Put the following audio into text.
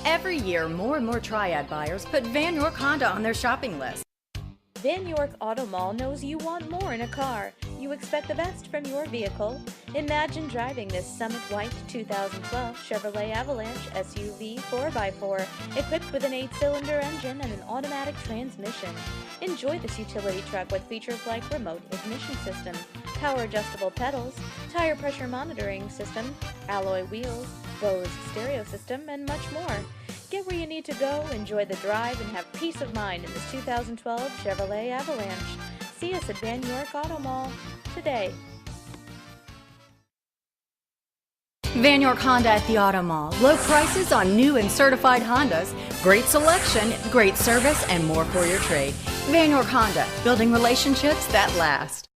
Every year, more and more Triad buyers put Van York Honda on their shopping list. Van York Auto Mall knows you want more in a car. You expect the best from your vehicle. Imagine driving this Summit White 2012 Chevrolet Avalanche SUV 4x4 equipped with an 8-cylinder engine and an automatic transmission. Enjoy this utility truck with features like remote ignition system, power adjustable pedals, tire pressure monitoring system, alloy wheels, Bose stereo system, and much more. Get where you need to go, enjoy the drive, and have peace of mind in this 2012 Chevrolet Avalanche. See us at Van York Auto Mall today. Van York Honda at the Auto Mall. Low prices on new and certified Hondas, great selection, great service, and more for your trade. Van York Honda, building relationships that last.